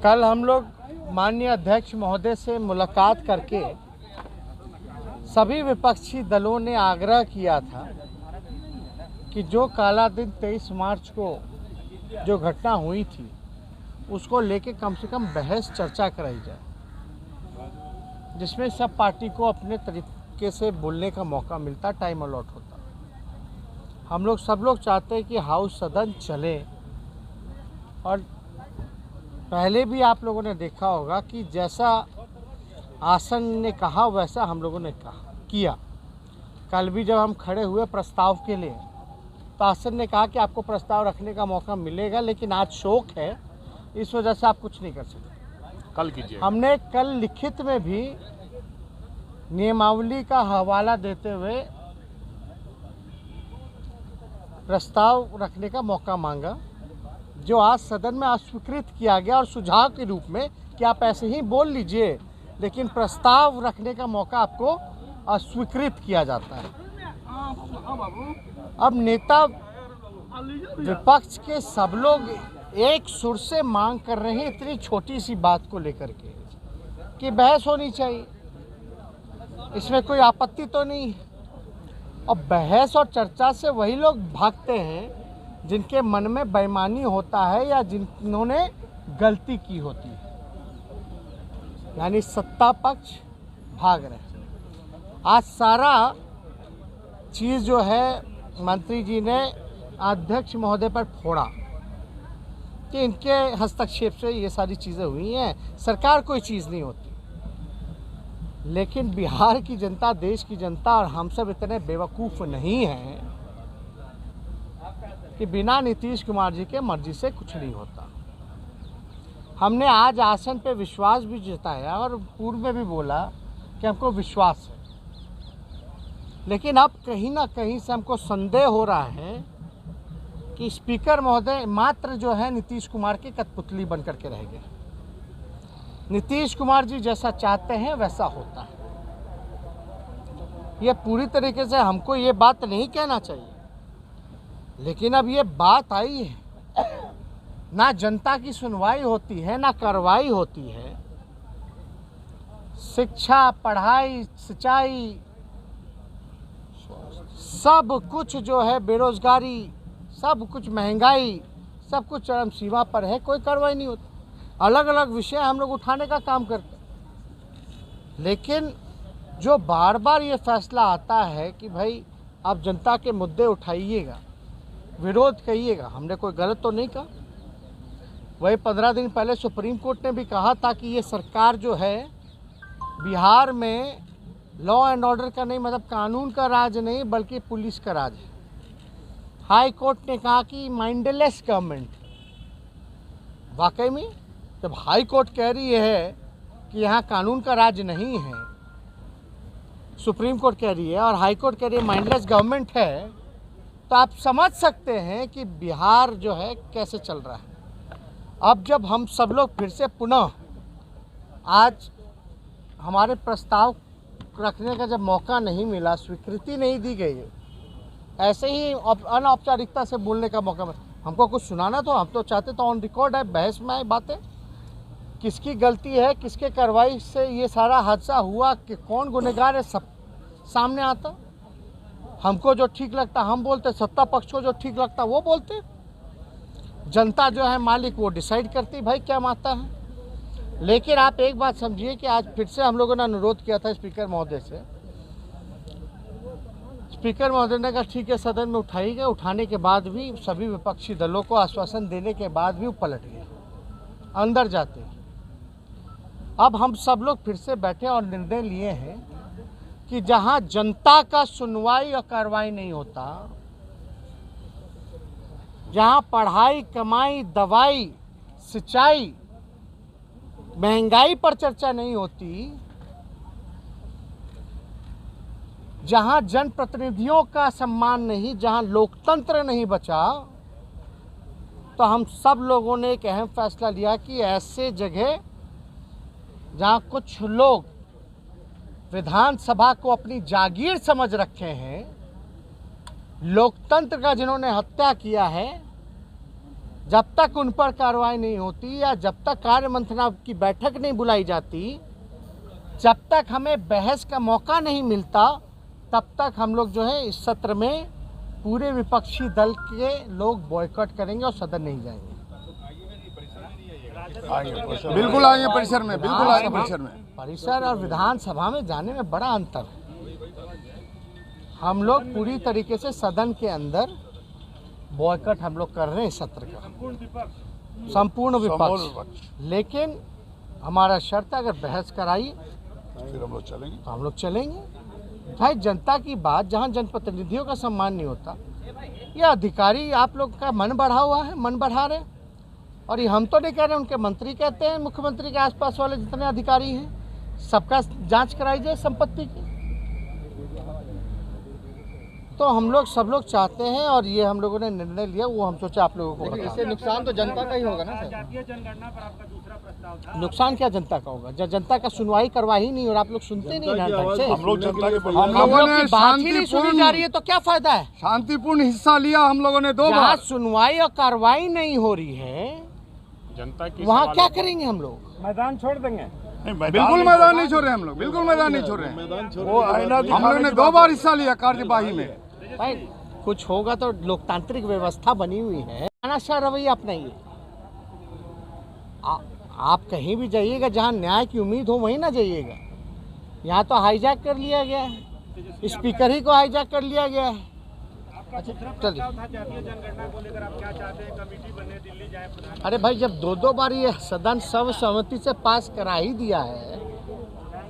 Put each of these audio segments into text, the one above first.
कल हम लोग माननीय अध्यक्ष महोदय से मुलाकात करके सभी विपक्षी दलों ने आग्रह किया था कि जो काला दिन 23 मार्च को जो घटना हुई थी उसको लेके कम से कम बहस चर्चा कराई जाए, जिसमें सब पार्टी को अपने तरीके से बोलने का मौका मिलता, टाइम अलॉट होता। हम लोग सब लोग चाहते हैं कि हाउस सदन चले, और पहले भी आप लोगों ने देखा होगा कि जैसा आसन ने कहा वैसा हम लोगों ने किया। कल भी जब हम खड़े हुए प्रस्ताव के लिए तो आसन ने कहा कि आपको प्रस्ताव रखने का मौका मिलेगा, लेकिन आज शोक है, इस वजह से आप कुछ नहीं कर सकते, कल कीजिए। हमने कल लिखित में भी नियमावली का हवाला देते हुए प्रस्ताव रखने का मौका मांगा, जो आज सदन में अस्वीकृत किया गया, और सुझाव के रूप में कि आप ऐसे ही बोल लीजिए, लेकिन प्रस्ताव रखने का मौका आपको अस्वीकृत किया जाता है। अब नेता विपक्ष के सब लोग एक सुर से मांग कर रहे हैं इतनी छोटी सी बात को लेकर के कि बहस होनी चाहिए, इसमें कोई आपत्ति तो नहीं है। और बहस और चर्चा से वही लोग भागते हैं जिनके मन में बेईमानी होता है या जिन्होंने गलती की होती है, यानी सत्ता पक्ष भाग रहे हैं। आज सारा चीज़ जो है मंत्री जी ने अध्यक्ष महोदय पर फोड़ा कि इनके हस्तक्षेप से ये सारी चीज़ें हुई हैं, सरकार कोई चीज़ नहीं होती। लेकिन बिहार की जनता, देश की जनता और हम सब इतने बेवकूफ़ नहीं हैं कि बिना नीतीश कुमार जी के मर्जी से कुछ नहीं होता। हमने आज आसन पे विश्वास भी जताया और पूर्व में भी बोला कि हमको विश्वास है, लेकिन अब कहीं ना कहीं से हमको संदेह हो रहा है कि स्पीकर महोदय मात्र जो है नीतीश कुमार की कठपुतली बन करके रह गए। नीतीश कुमार जी जैसा चाहते हैं वैसा होता है। ये पूरी तरीके से हमको ये बात नहीं कहना चाहिए, लेकिन अब ये बात आई है, ना जनता की सुनवाई होती है, ना कार्रवाई होती है। शिक्षा, पढ़ाई, सिंचाई, सब कुछ जो है, बेरोजगारी, सब कुछ महंगाई, सब कुछ चरम सीमा पर है, कोई कार्रवाई नहीं होती। अलग अलग विषय हम लोग उठाने का काम करते हैं, लेकिन जो बार बार ये फैसला आता है कि भाई आप जनता के मुद्दे उठाइएगा, विरोध कहिएगा, हमने कोई गलत तो नहीं कहा। वही 15 दिन पहले सुप्रीम कोर्ट ने भी कहा था कि ये सरकार जो है बिहार में लॉ एंड ऑर्डर का नहीं, मतलब कानून का राज नहीं बल्कि पुलिस का राज है। हाई कोर्ट ने कहा कि माइंडलेस गवर्नमेंट। वाकई में जब हाई कोर्ट कह रही है कि यहाँ कानून का राज नहीं है, सुप्रीम कोर्ट कह रही है और हाई कोर्ट कह रही है माइंडलेस गवर्नमेंट है, तो आप समझ सकते हैं कि बिहार जो है कैसे चल रहा है। अब जब हम सब लोग फिर से पुनः आज हमारे प्रस्ताव रखने का जब मौका नहीं मिला, स्वीकृति नहीं दी गई, ऐसे ही अनौपचारिकता से बोलने का मौका मिला, हमको कुछ सुनाना तो हम तो चाहते तो ऑन रिकॉर्ड है, बहस में आए बातें, किसकी गलती है, किसके कार्रवाई से ये सारा हादसा हुआ, कि कौन गुनहगार है, सब सामने आता। हमको जो ठीक लगता हम बोलते, सत्ता पक्ष को जो ठीक लगता वो बोलते, जनता जो है मालिक वो डिसाइड करती भाई क्या मानता है। लेकिन आप एक बात समझिए कि आज फिर से हम लोगों ने अनुरोध किया था स्पीकर महोदय से, स्पीकर महोदय ने कहा ठीक है सदन में उठाइएगा। उठाने के बाद भी सभी विपक्षी दलों को आश्वासन देने के बाद भी वो पलट गए अंदर जाते। अब हम सब लोग फिर से बैठे और निर्णय लिए हैं कि जहां जनता का सुनवाई और कार्रवाई नहीं होता, जहां पढ़ाई, कमाई, दवाई, सिंचाई, महंगाई पर चर्चा नहीं होती, जहां जनप्रतिनिधियों का सम्मान नहीं, जहां लोकतंत्र नहीं बचा, तो हम सब लोगों ने एक अहम फैसला लिया कि ऐसे जगह जहां कुछ लोग विधानसभा को अपनी जागीर समझ रखे हैं, लोकतंत्र का जिन्होंने हत्या किया है, जब तक उन पर कार्रवाई नहीं होती या जब तक कार्य मंत्रणा की बैठक नहीं बुलाई जाती, जब तक हमें बहस का मौका नहीं मिलता, तब तक हम लोग जो है इस सत्र में पूरे विपक्षी दल के लोग बॉयकॉट करेंगे और सदन नहीं जाएंगे। बिल्कुल आएंगे परिसर में, बिल्कुल आएंगे परिसर में। परिसर और विधानसभा में जाने में बड़ा अंतर है। हम लोग पूरी तरीके से सदन के अंदर बॉयकॉट हम लोग कर रहे हैं सत्र का, संपूर्ण विपक्ष। लेकिन हमारा शर्त अगर बहस कराई फिर हम लोग चलेंगे, तो हम लोग चलेंगे। भाई जनता की बात जहां जनप्रतिनिधियों का सम्मान नहीं होता, ये अधिकारी आप लोग का मन बढ़ा हुआ है, मन बढ़ा रहे। और ये हम तो नहीं कह रहे, उनके मंत्री कहते हैं, मुख्यमंत्री के आसपास वाले जितने अधिकारी हैं सबका जांच कराई जाए संपत्ति की। तो हम लोग सब लोग चाहते हैं और ये हम लोगों ने निर्णय लिया, वो हम सोचा आप लोगों को इससे नुकसान तो जनता का ही होगा ना सर। जातीय जनगणना पर आपका दूसरा प्रस्ताव था। नुकसान क्या जनता का होगा जब जनता का सुनवाई करवा ही नहीं और आप लोग सुनते नहीं ना ढंग से। हम लोग जनता के हम लोगों ने बात ही नहीं सुनी जा रही है तो क्या फायदा है। शांतिपूर्ण हिस्सा लिया हम लोगों ने 2 जहाँ बार। सुनवाई और कार्रवाई नहीं हो रही है जनता की वहाँ क्या करेंगे हम लोग। मैदान छोड़ देंगे। बिल्कुल मैदान नहीं छोड़ रहे हम लोग, बिल्कुल मैदान नहीं छोड़ रहे हैं। वो हम लोगों ने 2 बार हिस्सा लिया कार्यवाही में। भाई कुछ होगा तो लोकतांत्रिक व्यवस्था बनी हुई है, तानाशाह रवैया अपनाइए। आप कहीं भी जाइएगा जहाँ न्याय की उम्मीद हो वहीं ना जाइएगा। यहाँ तो हाईजैक कर लिया गया है, स्पीकर ही को हाईजैक कर लिया गया है। आपका दूसरा प्रस्ताव था जातीय जनगणना को लेकर, आप क्या चाहते हैं? कमेटी बने, दिल्ली जाए प्रधान। अरे भाई जब 2 बार ये सदन सर्वसम्मति से पास करा ही दिया है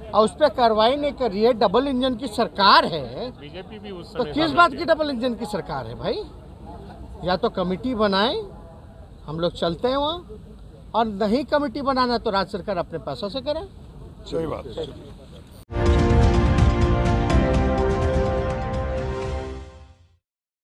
और उस पर कार्रवाई नहीं कर रही है, डबल इंजन की सरकार है, बीजेपी भी उस तो किस बात की डबल इंजन की सरकार है भाई। या तो कमेटी बनाए, हम लोग चलते हैं वहाँ, और नहीं कमेटी बनाना तो राज्य सरकार अपने पैसों से करे। सही बात है।